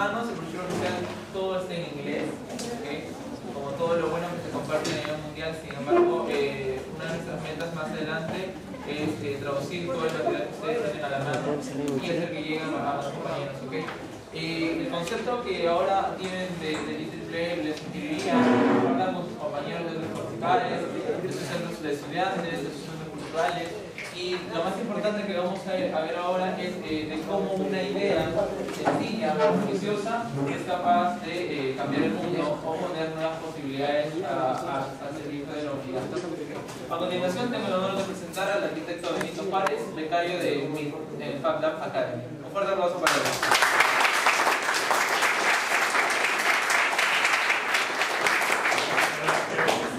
manos, el brochure oficial todo está en inglés, ¿okay? Como todo lo bueno que se comparte a nivel mundial. Sin embargo, una de nuestras metas más adelante es traducir todo el material que ustedes tienen a la mano y hacer que lleguen a los compañeros, ¿okay? El concepto que ahora tienen de IEEE les sugeriría hablar con sus compañeros de sus verticales, de sus centros de estudiantes, de sus centros culturales. Y lo más importante que vamos a ver ahora es de cómo una idea sencilla, ambiciosa, es capaz de cambiar el mundo o poner nuevas posibilidades al servicio de la humanidad. A continuación tengo el honor de presentar al arquitecto Benito Juárez, becario de Fab Lab Academy. Un fuerte aplauso para él.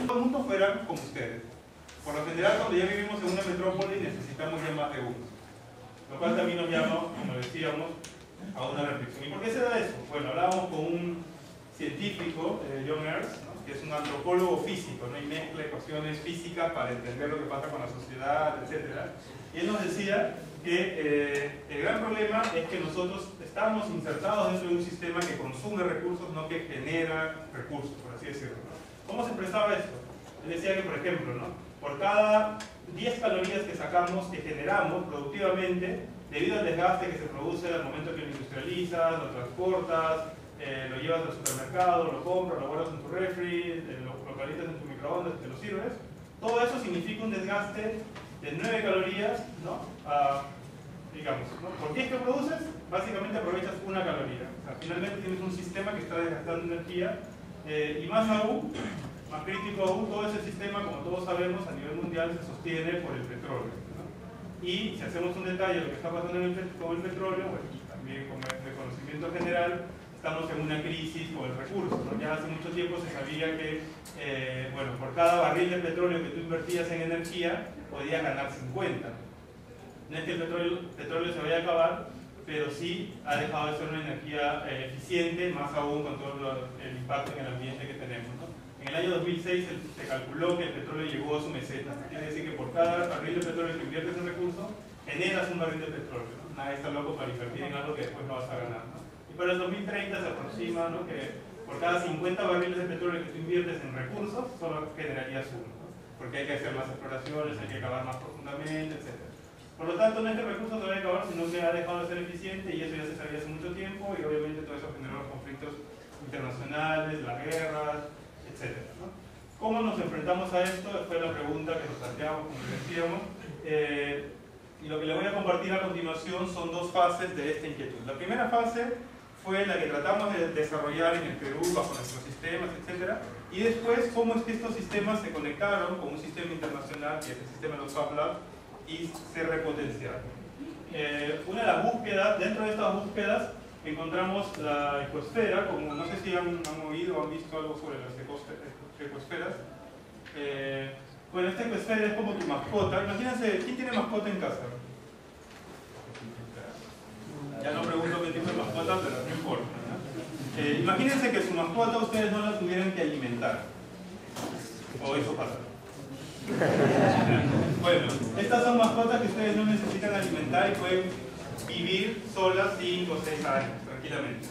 Todo el mundo fuera como ustedes. Por lo general, cuando ya vivimos en una metrópoli, necesitamos ya más de uno. Lo cual también nos llama, como decíamos, a una reflexión. ¿Y por qué se da eso? Bueno, hablábamos con un científico, John Earls, ¿no?, que es un antropólogo físico, ¿no?, y mezcla ecuaciones físicas para entender lo que pasa con la sociedad, etc. Y él nos decía que el gran problema es que nosotros estamos insertados dentro de un sistema que consume recursos, no que genera recursos, por así decirlo, ¿no? ¿Cómo se expresaba esto? Él decía que, por ejemplo, ¿no?, por cada 10 calorías que sacamos, que generamos productivamente, debido al desgaste que se produce al momento que lo industrializas, lo transportas, lo llevas al supermercado, lo compras, lo guardas en tu refri, lo calientas en tu microondas, te lo sirves, todo eso significa un desgaste de 9 calorías, ¿no?, digamos, ¿no? Por 10 que produces, básicamente aprovechas una caloría. O sea, finalmente tienes un sistema que está desgastando energía, y más aún, más crítico aún, todo ese sistema, como todos sabemos, a nivel mundial se sostiene por el petróleo, ¿no? Y si hacemos un detalle de lo que está pasando con el petróleo, bueno, también como es de conocimiento general, estamos en una crisis con el recurso, ¿no? Ya hace mucho tiempo se sabía que, bueno, por cada barril de petróleo que tú invertías en energía, podías ganar 50. No es que el petróleo se vaya a acabar, pero sí ha dejado de ser una energía eficiente, más aún con todo el impacto en el ambiente que tenemos, ¿no? En el año 2006 se calculó que el petróleo llegó a su meseta. Quiere decir que por cada barril de petróleo que inviertes en recursos, generas un barril de petróleo, ¿no? Nadie está loco para invertir en algo que después no vas a ganar, ¿no? Y para el 2030 se aproxima, ¿no?, que por cada 50 barriles de petróleo que tú inviertes en recursos, solo generarías uno, ¿no? Porque hay que hacer más exploraciones, hay que cavar más profundamente, etc. Por lo tanto, no es que el recurso se vaya a acabar, sino que ha dejado de ser eficiente, y eso ya se sabía hace mucho tiempo, y obviamente todo eso generó los conflictos internacionales, las guerras, etc., ¿no? ¿Cómo nos enfrentamos a esto? Fue la pregunta que nos planteamos, como decíamos, y lo que le voy a compartir a continuación son dos fases de esta inquietud. La primera fase fue la que tratamos de desarrollar en el Perú bajo nuestros sistemas, etc. Y después, cómo es que estos sistemas se conectaron con un sistema internacional, que es el sistema de los Fab Lab, y se repotenciaron. Una de las búsquedas, dentro de estas búsquedas, encontramos la ecosfera, como no sé si han oído o han visto algo sobre las ecosferas. Bueno, esta ecosfera es como tu mascota. Imagínense, ¿quién tiene mascota en casa? Ya no pregunto qué tipo de mascota, pero no importa, ¿no? Imagínense que su mascota ustedes no la tuvieran que alimentar. O eso pasa. Bueno, estas son mascotas que ustedes no necesitan alimentar y pueden vivir solas 5 o 6 años, tranquilamente.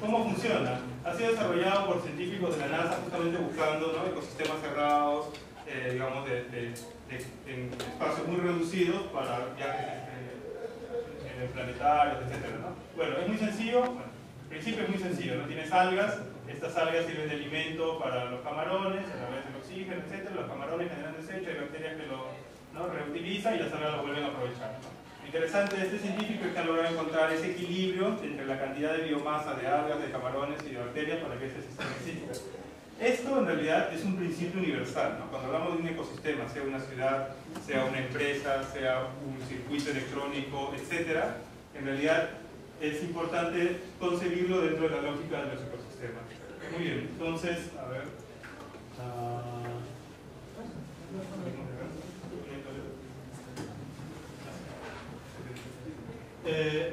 ¿Cómo funciona? Ha sido desarrollado por científicos de la NASA justamente buscando, ¿no?, ecosistemas cerrados, digamos, en espacios muy reducidos para viajes planetarios, etc., ¿no? Bueno, es muy sencillo. Bueno, el principio es muy sencillo, ¿no? Tienes algas, estas algas sirven de alimento para los camarones, a través del oxígeno, etc. Los camarones generan desecho, hay bacterias que lo, ¿no?, reutilizan y las algas lo vuelven a aprovechar, ¿no? Lo interesante de este científico es que han logrado encontrar ese equilibrio entre la cantidad de biomasa de algas, de camarones y de bacterias para que ese sistema exista. Esto en realidad es un principio universal, ¿no? Cuando hablamos de un ecosistema, sea una ciudad, sea una empresa, sea un circuito electrónico, etc., en realidad es importante concebirlo dentro de la lógica de los ecosistemas. Muy bien, entonces, a ver.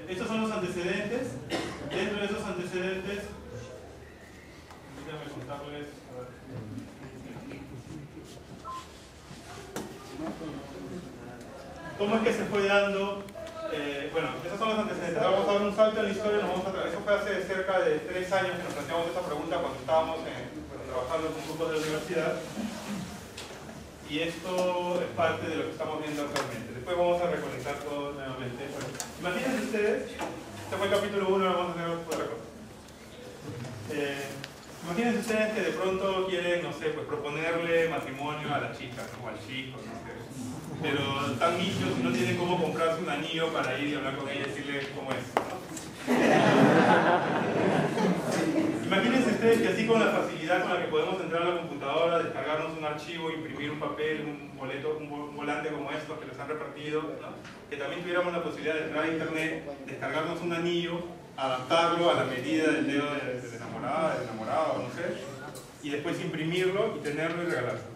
Estos son los antecedentes. Dentro de esos antecedentes, déjame contarles. A ver. ¿Cómo es que se fue dando Bueno, esos son los antecedentes. Ahora vamos a dar un salto en la historia. Eso fue hace cerca de 3 años que nos planteamos esa pregunta cuando estábamos trabajando con grupos de la universidad. Y esto es parte de lo que estamos viendo actualmente. Después vamos a reconectar todo nuevamente. Bueno, imagínense ustedes, este fue el capítulo 1, vamos a hacer otra cosa. Imagínense ustedes que de pronto quieren, no sé, pues proponerle matrimonio a la chica, ¿no? O al chico, no sé. Pero están niños y no tienen cómo comprarse un anillo para ir y hablar con ella y decirle cómo es, ¿no? Imagínense ustedes que así con la facilidad con la que podemos entrar a la computadora, descargarnos un archivo, imprimir un papel, un boleto, un volante como estos que les han repartido, ¿no? Que también tuviéramos la posibilidad de entrar a internet, descargarnos un anillo, adaptarlo a la medida del dedo de la enamorada, del enamorado, no sé, y después imprimirlo y tenerlo y regalárselo.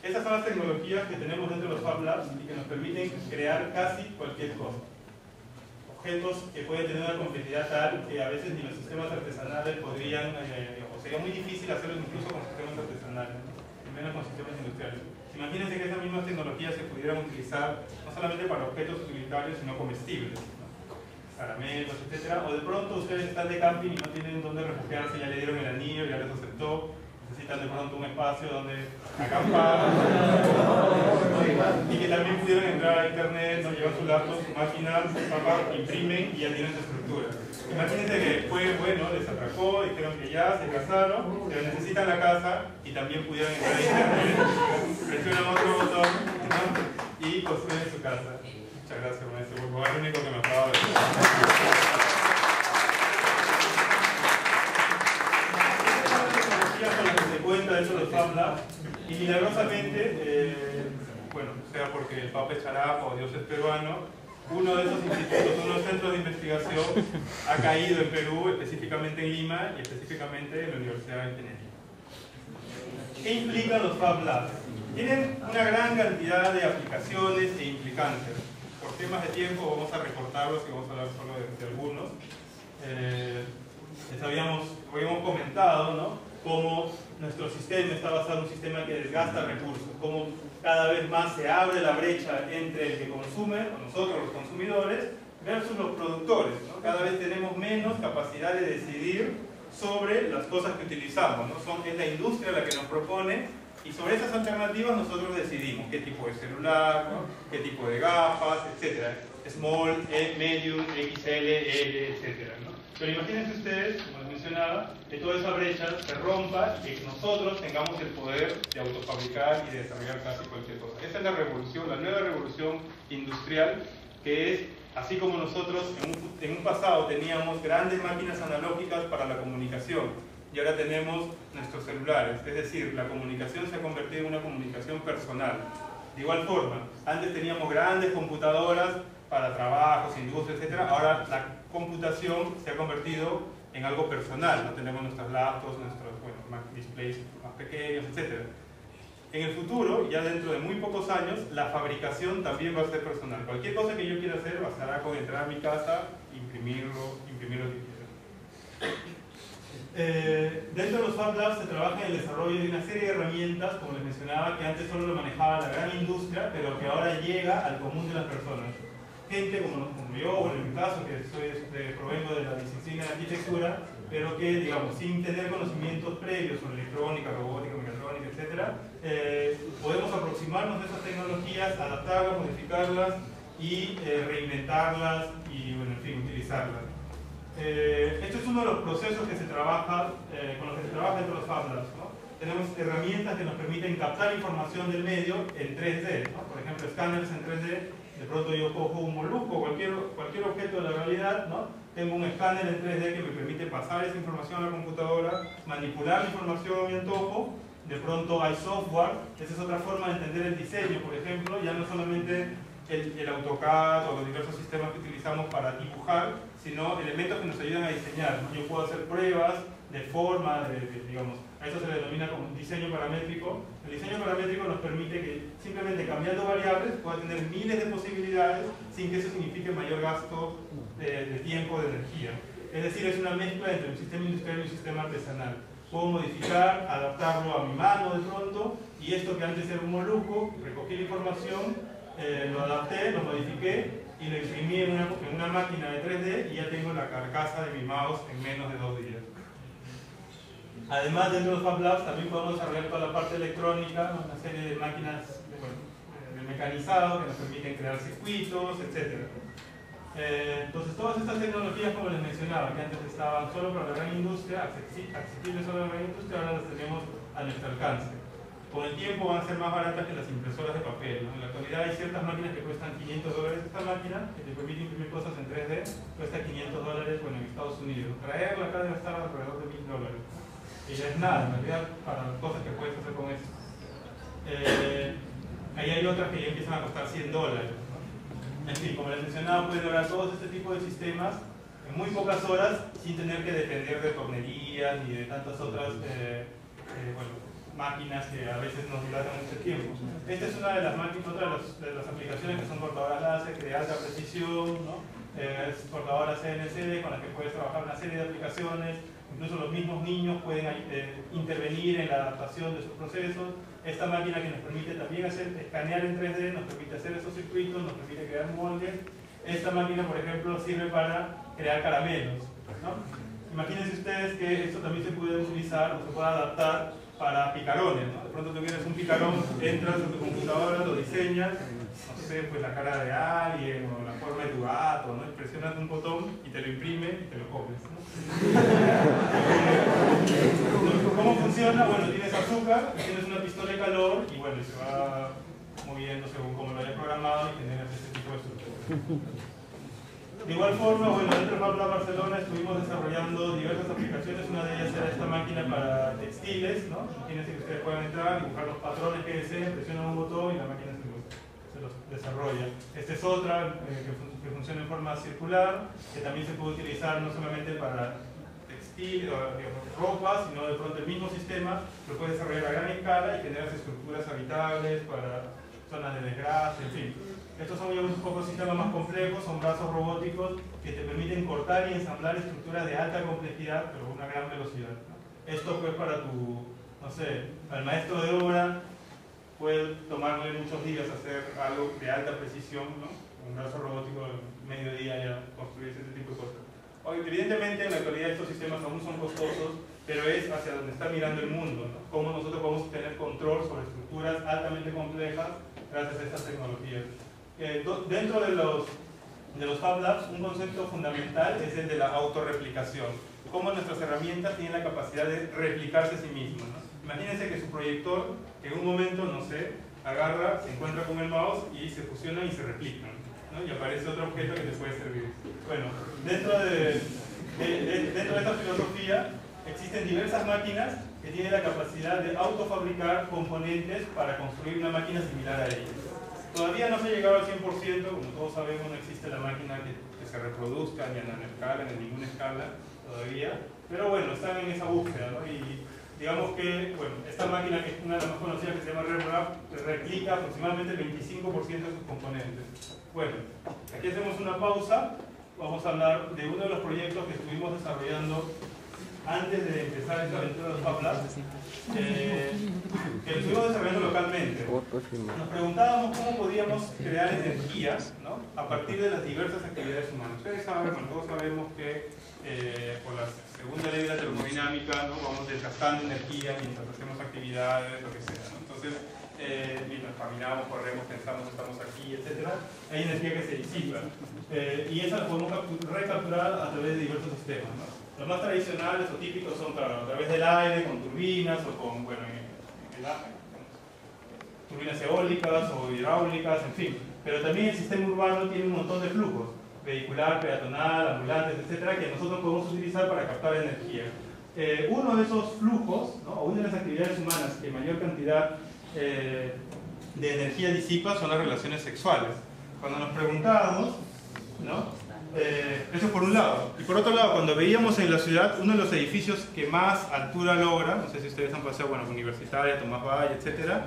Estas son las tecnologías que tenemos dentro de los Fab Labs y que nos permiten crear casi cualquier cosa. Objetos que pueden tener una complejidad tal que a veces ni los sistemas artesanales podrían, o sería muy difícil hacerlo incluso con sistemas artesanales, ¿no? Menos con sistemas industriales. Imagínense que esas mismas tecnologías se pudieran utilizar no solamente para objetos utilitarios, sino comestibles, ¿no? Caramelos, etc. O de pronto ustedes están de camping y no tienen dónde refugiarse, ya le dieron el anillo, ya les aceptó, necesitan de pronto un espacio donde acampar y que también pudieran entrar a internet, no llevan su laptop, su máquina, imprimen y ya tienen su estructura. Imagínense que fue bueno, les atracó, dijeron que ya se casaron, pero necesitan la casa y también pudieran entrar a internet, presionan otro botón, ¿no? Y construyen su casa. Muchas gracias, maestro, por favor, es lo único que me acaba de decir. Con las que se cuenta dentro de los Fab Labs y milagrosamente, bueno, sea porque el Papa es charapa o Dios es peruano, uno de esos institutos, uno de los centros de investigación ha caído en Perú, específicamente en Lima y específicamente en la Universidad de Ingeniería. ¿Qué implican los Fab Labs? Tienen una gran cantidad de aplicaciones e implicantes. Por temas de tiempo vamos a recortarlos y vamos a hablar solo de algunos. Les habíamos comentado, ¿no?, cómo nuestro sistema está basado en un sistema que desgasta recursos, cómo cada vez más se abre la brecha entre el que consume, o nosotros los consumidores, versus los productores, ¿no? Cada vez tenemos menos capacidad de decidir sobre las cosas que utilizamos, ¿no? Es la industria la que nos propone y sobre esas alternativas nosotros decidimos qué tipo de celular, ¿no?, qué tipo de gafas, etc. Small, medium, XL, L, etc., ¿no? Pero imagínense ustedes, como les mencionaba, que toda esa brecha se rompa y que nosotros tengamos el poder de autofabricar y de desarrollar casi cualquier cosa. Esa es la revolución, la nueva revolución industrial, que es, así como nosotros en un pasado teníamos grandes máquinas analógicas para la comunicación, y ahora tenemos nuestros celulares, es decir, la comunicación se ha convertido en una comunicación personal. De igual forma, antes teníamos grandes computadoras para trabajos, industria, etc. Ahora la computación se ha convertido en algo personal, ¿no? Tenemos nuestras laptops, nuestros displays más pequeños, etc. En el futuro, ya dentro de muy pocos años, la fabricación también va a ser personal. Cualquier cosa que yo quiera hacer bastará con entrar a mi casa, imprimir lo que quiera. Dentro de los Fab Labs se trabaja en el desarrollo de una serie de herramientas, como les mencionaba, que antes solo lo manejaba la gran industria, pero que ahora llega al común de las personas. Gente como yo, o en mi caso, que provengo de la disciplina de arquitectura, pero que, digamos, sin tener conocimientos previos sobre electrónica, robótica, mecatrónica, etc., podemos aproximarnos a esas tecnologías, adaptarlas, modificarlas y reinventarlas y, bueno, en fin, utilizarlas. Esto es uno de los procesos que se trabaja, con los que se trabaja dentro de los Fab Labs, ¿no? Tenemos herramientas que nos permiten captar información del medio en 3D, ¿no? Por ejemplo, escáneres en 3D. De pronto yo cojo un molusco, cualquier objeto de la realidad, ¿no? Tengo un escáner en 3D que me permite pasar esa información a la computadora, manipular la información a mi antojo. De pronto hay software, esa es otra forma de entender el diseño, por ejemplo, ya no solamente el AutoCAD o los diversos sistemas que utilizamos para dibujar, sino elementos que nos ayudan a diseñar, ¿no? Yo puedo hacer pruebas de forma, digamos, a eso se le denomina como diseño paramétrico. El diseño paramétrico nos permite que simplemente cambiando variables pueda tener miles de posibilidades sin que eso signifique mayor gasto de tiempo, de energía. Es decir, es una mezcla entre un sistema industrial y un sistema artesanal. Puedo modificar, adaptarlo a mi mano de pronto, y esto que antes era un molusco, recogí la información, lo adapté, lo modifiqué, y lo imprimí en una máquina de 3D y ya tengo la carcasa de mi mouse en menos de 2 días. Además, dentro de los Fab Labs también podemos desarrollar toda la parte electrónica, una serie de máquinas de mecanizado que nos permiten crear circuitos, etc. Entonces, todas estas tecnologías, como les mencionaba, que antes estaban solo para la gran industria, accesibles solo a la gran industria, ahora las tenemos a nuestro alcance. Con el tiempo van a ser más baratas que las impresoras de papel, ¿no? En la actualidad hay ciertas máquinas que cuestan $500. Esta máquina, que te permite imprimir cosas en 3D, cuesta $500, bueno, en Estados Unidos. Traerla acá debe estar alrededor de $1000. Y ya es nada, en realidad, para las cosas que puedes hacer con esto. Ahí hay otras que ya empiezan a costar $100, ¿no? En fin, como les mencionaba, pueden lograr todos este tipo de sistemas en muy pocas horas sin tener que depender de tornerías ni de tantas otras máquinas que a veces nos dilatan mucho tiempo. Esta es una de las máquinas, otra de las aplicaciones que son cortadoras láser, de alta precisión, ¿no? Es cortadora CNC con la que puedes trabajar una serie de aplicaciones. Incluso los mismos niños pueden intervenir en la adaptación de sus procesos. Esta máquina que nos permite también escanear en 3D, nos permite hacer esos circuitos, nos permite crear moldes. Esta máquina, por ejemplo, sirve para crear caramelos, ¿no? Imagínense ustedes que esto también se puede utilizar o se puede adaptar para picarones, ¿no? De pronto tú quieres un picarón, entras en tu computadora, lo diseñas, no sé, pues la cara de alguien o la forma de tu gato, ¿no? Presionas un botón y te lo imprime y te lo comes, ¿no? ¿Cómo funciona? Bueno, tienes azúcar, tienes una pistola de calor y bueno, se va moviendo según como lo hayas programado y generas este tipo de estructuras. De igual forma, bueno, dentro de Fab Lab Barcelona estuvimos desarrollando diversas aplicaciones. Una de ellas era esta máquina para textiles, ¿no? Imagínense que ustedes puedan entrar, dibujar los patrones que deseen, presionan un botón y la máquina se los desarrolla. Esta es otra que funciona en forma circular, que también se puede utilizar no solamente para textil o ropa, sino de pronto el mismo sistema lo puede desarrollar a gran escala y generar estructuras habitables para zonas de desgrase, en fin. Estos son ya un poco sistemas más complejos, son brazos robóticos que te permiten cortar y ensamblar estructuras de alta complejidad, pero con una gran velocidad, ¿no? Esto pues para tu, no sé, al maestro de obra puede tomarle muchos días hacer algo de alta precisión, ¿no? Un brazo robótico en medio día ya construir ese tipo de cosas. Evidentemente en la actualidad estos sistemas aún son costosos, pero es hacia donde está mirando el mundo, ¿no? Cómo nosotros podemos tener control sobre estructuras altamente complejas gracias a estas tecnologías. Dentro de los Fab Labs, un concepto fundamental es el de la autorreplicación. Cómo nuestras herramientas tienen la capacidad de replicarse a sí mismas, ¿no? Imagínense que su proyector, en un momento, no sé, agarra, se encuentra con el mouse y se fusionan y se replican, ¿no? Y aparece otro objeto que te puede servir. Bueno, dentro de esta filosofía existen diversas máquinas que tienen la capacidad de autofabricar componentes para construir una máquina similar a ellas. Todavía no se ha llegado al 100%, como todos sabemos no existe la máquina que se reproduzca ni a nanoescala, ni a ninguna escala todavía, pero bueno, están en esa búsqueda, ¿no? Y digamos que, bueno, esta máquina, que es una de las más conocidas, que se llama RepRap, replica aproximadamente el 25% de sus componentes. Bueno, aquí hacemos una pausa, vamos a hablar de uno de los proyectos que estuvimos desarrollando antes de empezar esta aventura de los Fab Labs, que lo estuvimos desarrollando localmente. Nos preguntábamos cómo podíamos crear energía, ¿no? A partir de las diversas actividades humanas. Ustedes saben, bueno, todos sabemos que por la segunda ley de la termodinámica, ¿no? Vamos desgastando energía mientras hacemos actividades, lo que sea, ¿no? Entonces, mientras caminamos, corremos, pensamos, estamos aquí, etc., hay energía que se disipa. Y esa la podemos recapturar a través de diversos sistemas, ¿no? Los más tradicionales o típicos son, claro, a través del aire, con turbinas o con, bueno, turbinas eólicas o hidráulicas, en fin. Pero también el sistema urbano tiene un montón de flujos, vehicular, peatonal, ambulantes, etcétera, que nosotros podemos utilizar para captar energía. Uno de esos flujos, ¿no? O una de las actividades humanas que mayor cantidad de energía disipa son las relaciones sexuales. Cuando nos preguntábamos, ¿no? Eso por un lado. Y por otro lado, cuando veíamos en la ciudad uno de los edificios que más altura logra, no sé si ustedes han pasado, bueno, Universitaria, Tomás Valle, etcétera,